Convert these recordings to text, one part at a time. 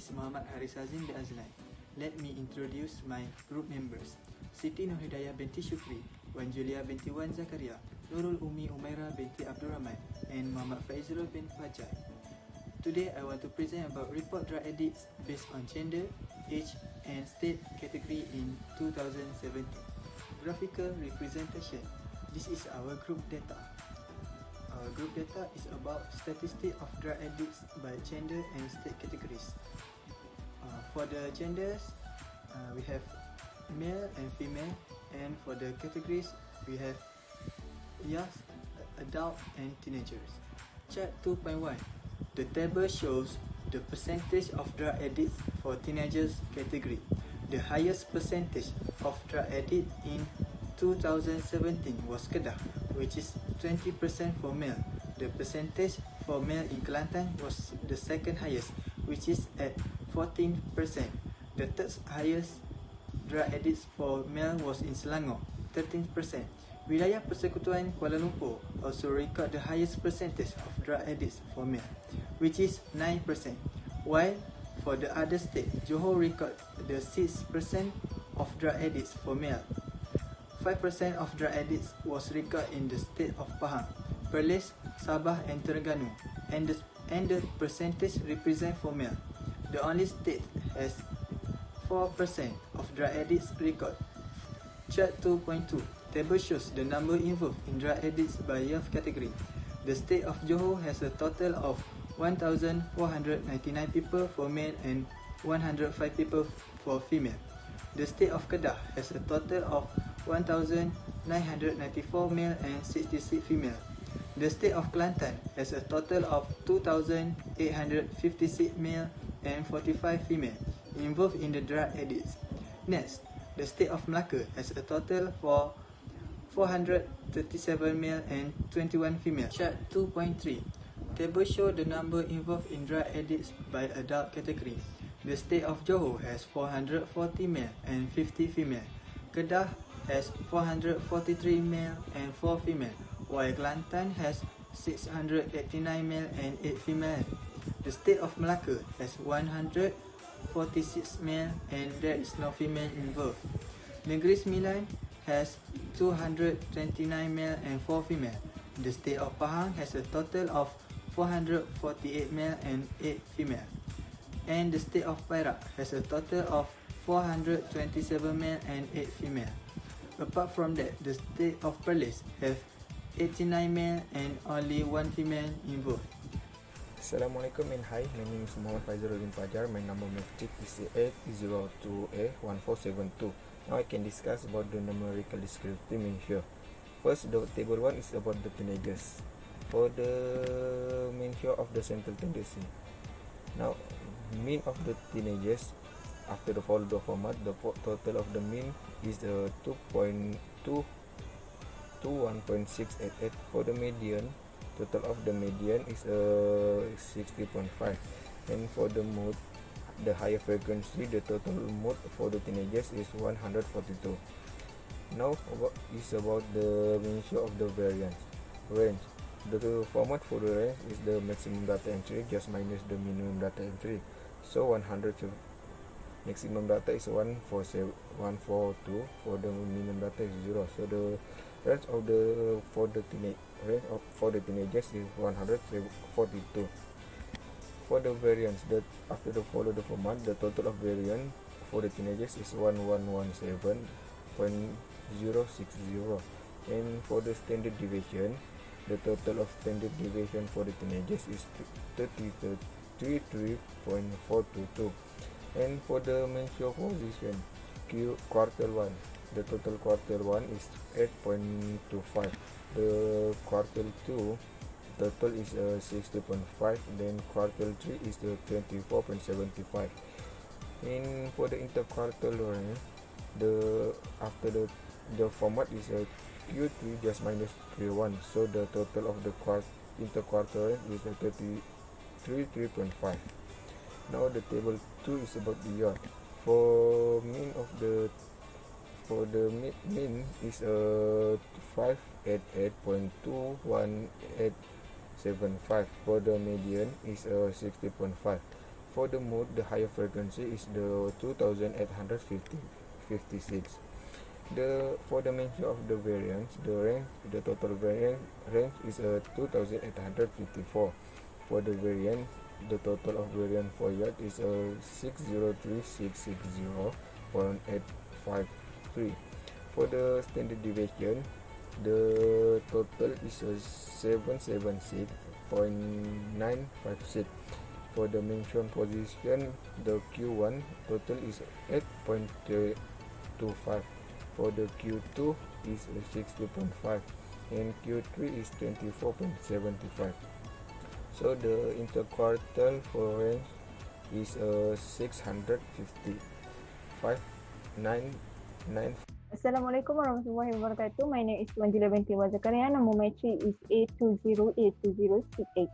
is Mohamad HARIZ HAZIM the AZLAN. Let me introduce my group members. SITI NURHIDAYAH binti SHUKRI, Wan Julia binti Wan ZAKARIA, NURUL UMAIERA binti RAHMAN, and MOHAMAD FAIZRUL bin PAJAR. Today I want to present about report drug addicts based on gender, age and state category in 2017. Graphical representation. This is our group data. Our group data is about statistics of drug addicts by gender and state categories. For the genders, we have male and female, and for the categories, we have young, adult and teenagers. Chart 2.1. The table shows the percentage of drug addicts for teenagers category. The highest percentage of drug addicts in 2017 was Kedah, which is 20% for male. The percentage for male in Kelantan was the second highest, which is at 14%. The third highest drug addicts for male was in Selangor, 13%. Wilayah Persekutuan Kuala Lumpur also record the highest percentage of drug addicts for male, which is 9%. While for the other state, Johor record the 6% of drug addicts for male. 5% of drug addicts was recorded in the state of Pahang, Perlis, Sabah and Terengganu, and the percentage represent for male. The only state has 4% of drug addicts record. Chart 2.2. Table shows the number involved in drug addicts by youth category. The state of Johor has a total of 1,499 people for male and 105 people for female. The state of Kedah has a total of 1,994 male and 66 female. The state of Kelantan has a total of 2,856 male and 45 female involved in the drug addicts. Next, the state of Melaka has a total for 437 male and 21 female. Chart 2.3. Table show the number involved in drug addicts by adult category. The state of Johor has 440 male and 50 female. Kedah has 443 male and 4 female, while Kelantan has 689 male and 8 female. The state of Melaka has 146 male and there is no female involved. Negeri Sembilan has 229 male and 4 female. The state of Pahang has a total of 448 male and 8 female. And the state of Perak has a total of 427 male and 8 female. Apart from that, the state of Perlis have 89 male and only 1 female involved. Assalamualaikum and hi, my name is Mohamad FAIZRUL bin PAJAR. My number matric is AFT2103 L4T1. Now I can discuss about the numerical descriptive measure. First, the table 1 is about the teenagers. For the measure of the central tendency. Now, mean of the teenagers after the follow the format, the total of the mean is 2.2 to 1.688. For the median, total of the median is 60.5. And for the mood, the higher frequency, the total mood for the teenagers is 142. Now is about the measure of the variance range. The format for the range is the maximum data entry just minus the minimum data entry. So 100 maximum data is 142, for the minimum data is 0. So the range of the for the teenagers is 142. For the variance, that after the follow the format, the total of variance for the teenagers is 1117.060. And for the standard deviation, the total of standard deviation for the teenagers is 33.422. And for the measure position, quarter 1, the total quarter 1 is 8.25. The quarter 2 total is 60.5. Then quarter 3 is the 24.75. And for the interquartile range, the after the format is Q3 just minus Q1. So the total of the interquartile range is 33.5. Now the table 2 is about the year. For mean of the mean is 588.21875. For the median is 60.5. For the mood, the higher frequency is the 2856. For the mention of the variance, the total variance range is 2854. For the variance, the total of variance for yacht is 603,660.853. For the standard deviation, the total is 776.956. For the mentioned position, the Q1 total is 8.25. For the Q2 is 60.5 and Q3 is 24.75. So the interquartile range is 655.99. Assalamualaikum warahmatullahi wabarakatuh. My name is Julia binti ZAKARIA. Number my tree is A20A2068.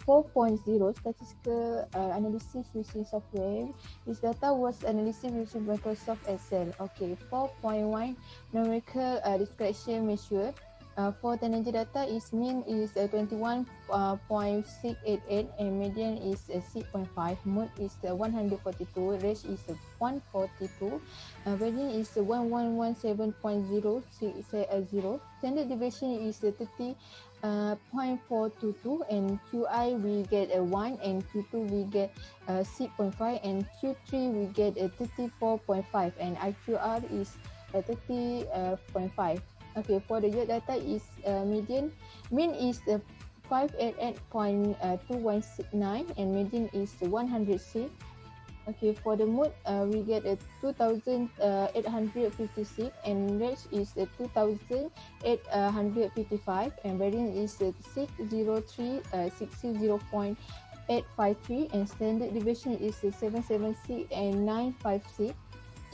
4.0 statistical analysis using software. This data was analyzed using Microsoft Excel. Okay, 4.1 numerical discretion measure. For teenager data, is mean is 21.688 and median is 6.5. Mood is 142. Range is 142. Variance is 1117.060. Standard deviation is 30.422 and QI we get a 1 and Q2 we get 6.5 and Q3 we get a 34.5 and IQR is 30.5. Okay, for the year data is median. Mean is 588.2169 and median is 106. Okay, for the mood, we get a 2,856 and range is 2,855 and variance is 603,660.853 and standard deviation is 776 and 956.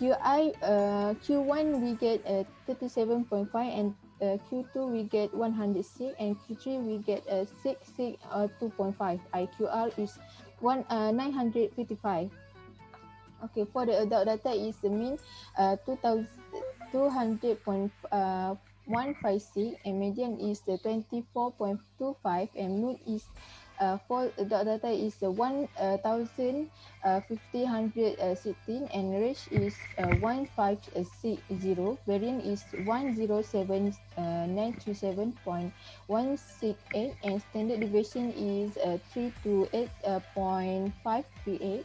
Q1 we get 37.5 and Q2 we get 106 and Q3 we get 2.5. IQR is 955. Okay, for the adult data is the mean 200.156 and median is 24.25 and mood is for adult data is 1,516 and range is 1560. Variant is 107,937.168 and standard deviation is 328.538.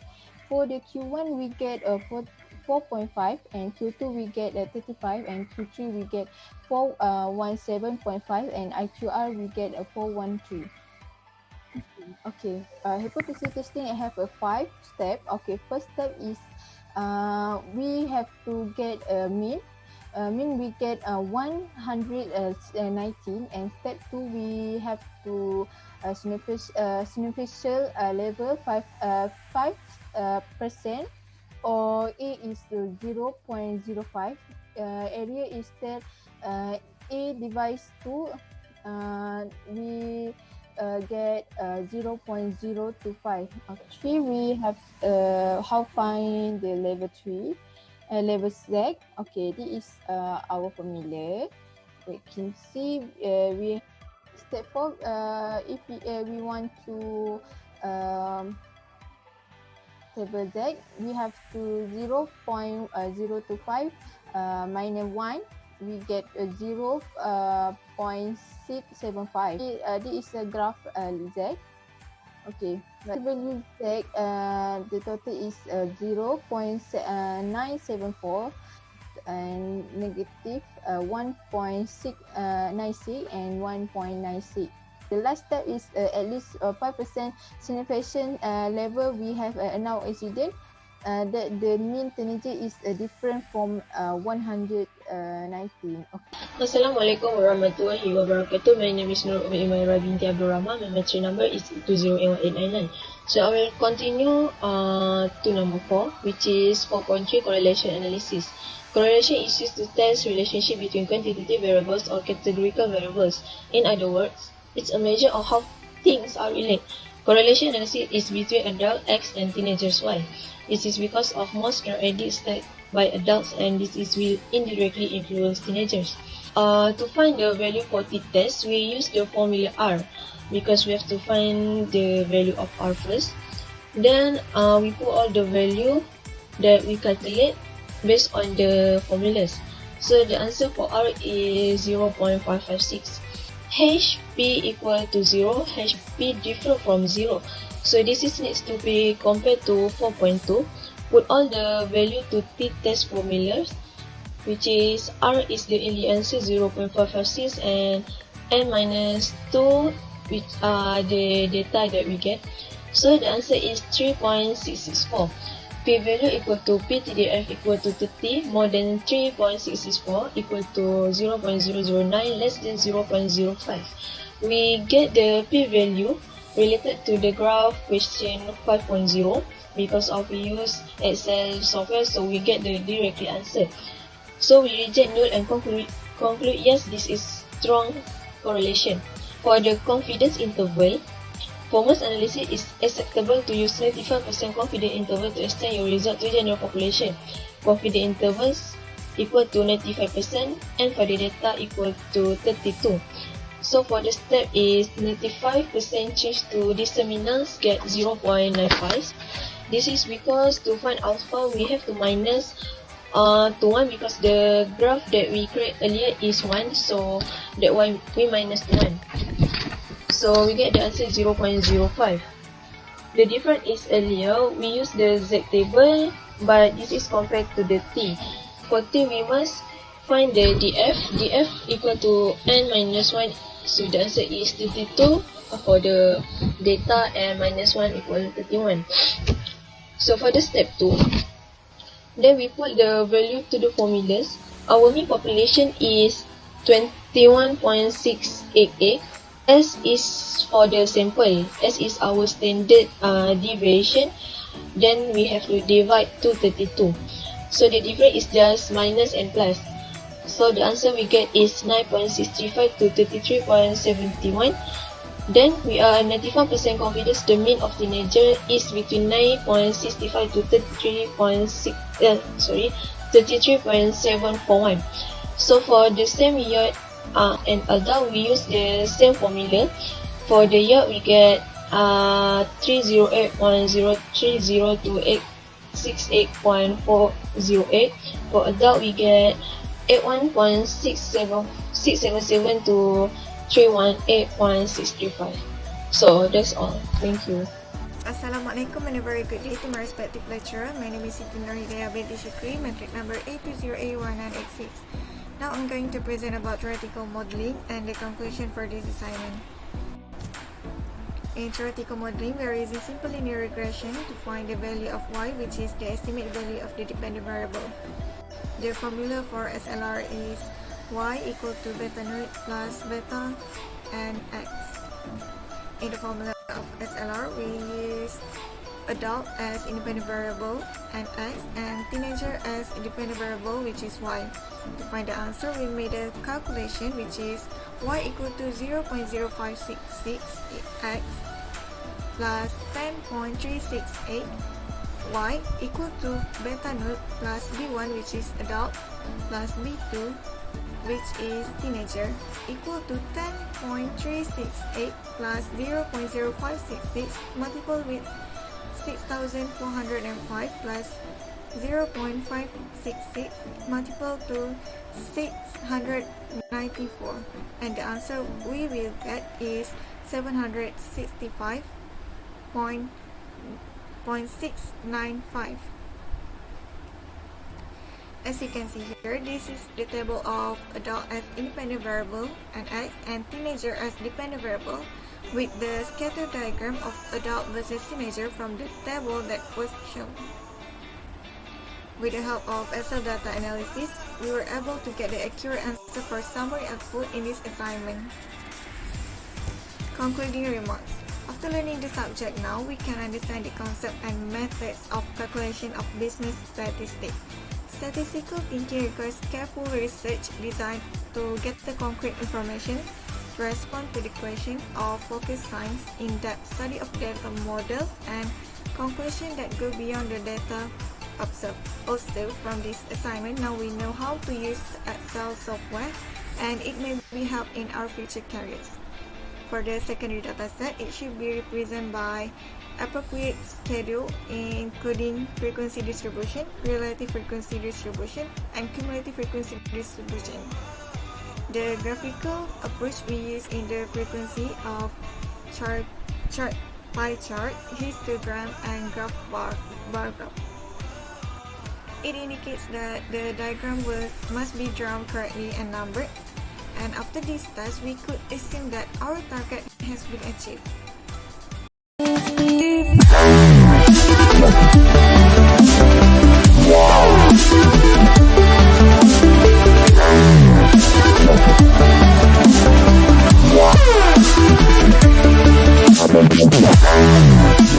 For the Q1 we get 4.5 and Q2 we get 35 and Q3 we get 417.5 and IQR we get 413. Okay, hypothesis testing I have a 5 step. Okay, first step is we have to get a mean. Mean we get 119 and step 2 we have to superficial level 5% or A is 0.05. Area is that A divides 2 we get 0.025. Actually, we have how find the level 3, level Z. Okay, this is our formula. We can see we step 4. If we want to table Z, we have to 0.025 minus 1. We get 0.675. This is a graph Z. Okay, value Z, the total is 0.974 and negative 1.696 and 1.96. The last step is at least 5% signification level. We have now incident that the mean teenager is different from 119. Okay. Assalamualaikum warahmatullahi wabarakatuh. My name is NURUL BINTI RAHMAN. My matric number is 201899. So I will continue to number 4, which is 4.3 correlation analysis. Correlation is used to test relationship between quantitative variables or categorical variables. In other words, it's a measure of how things are related. Correlation analysis is between adult X and teenagers Y. This is because of most edits by adults and this is will indirectly influence teenagers. To find the value for t-test, we use the formula R because we have to find the value of R first. Then we put all the value that we calculate based on the formulas. So the answer for R is 0.556. HP equal to 0, HP different from 0. So this is needs to be compared to 4.2. Put all the value to t-test formulas, which is R is the only answer 0.556 and n minus 2, which are the data that we get. So the answer is 3.664. P-value equal to P-TDF equal to 30, more than 3.664 equal to 0.009 less than 0.05. We get the P-value related to the graph question 5.0 because of we use Excel software, so we get the directly answer. So we reject null and conclude yes, this is strong correlation. For the confidence interval, for most analysis, it's acceptable to use 95% confidence interval to extend your result to general population. Confidence intervals equal to 95% and for the data equal to 32. So for the step is 95% change to discriminants get 0.95. This is because to find alpha we have to minus to 1 because the graph that we create earlier is 1, so that why we minus 1. So we get the answer 0.05. The difference is earlier we use the Z table, but this is compared to the T. For T we must find the DF. DF equal to n minus 1, so the answer is 32 for the data, and minus 1 equal to 31. So for the step 2, then we put the value to the formulas. Our mean population is 21.688. S is for the sample. S is our standard deviation. Then we have to divide to 32. So the difference is just minus and plus. So the answer we get is 9.635 to 33.71. Then we are 95% confidence the mean of teenager is between 9.65 to 33.741. So for the same year and adult, we use the same formula. For the year we get 308.0302868.408. For adult we get 81.677 to 318.635. So that's all. Thank you. Assalamualaikum and a very good day to my respective lecturer. My name is NURHIDAYAH binti SHUKRI, metric number A20A1986. Now I'm going to present about theoretical modeling and the conclusion for this assignment. In theoretical modeling, we are using simple linear regression to find the value of y, which is the estimate value of the dependent variable. The formula for SLR is y equal to beta naught plus beta and x. In the formula of SLR, we use adult as independent variable and x, and teenager as independent variable, which is y. To find the answer, we made a calculation which is y equal to 0.0566x plus 10.368, y equal to beta naught plus b1, which is adult, plus b2, which is teenager, equal to 10.368 plus 0.0566 multiple with 6,405 plus 0.566 multiple to 694, and the answer we will get is 765.695. As you can see here, this is the table of adult as independent variable and x, and teenager as dependent variable, with the scatter diagram of adult versus teenager from the table that was shown. With the help of Excel data analysis, we were able to get the accurate answer for summary output in this assignment. Concluding remarks. After learning the subject now, we can understand the concept and methods of calculation of business statistics. Statistical thinking requires careful research designed to get the concrete information, to respond to the question of focus science, in-depth study of data models, and conclusion that go beyond the data observed. Also, from this assignment, now we know how to use Excel software, and it may be help in our future careers. For the secondary data set, it should be represented by appropriate schedule, including frequency distribution, relative frequency distribution, and cumulative frequency distribution. The graphical approach we use in the frequency of chart, pie chart, histogram, and bar graph. It indicates that the diagram must be drawn correctly and numbered, and after this task, we could assume that our target has been achieved.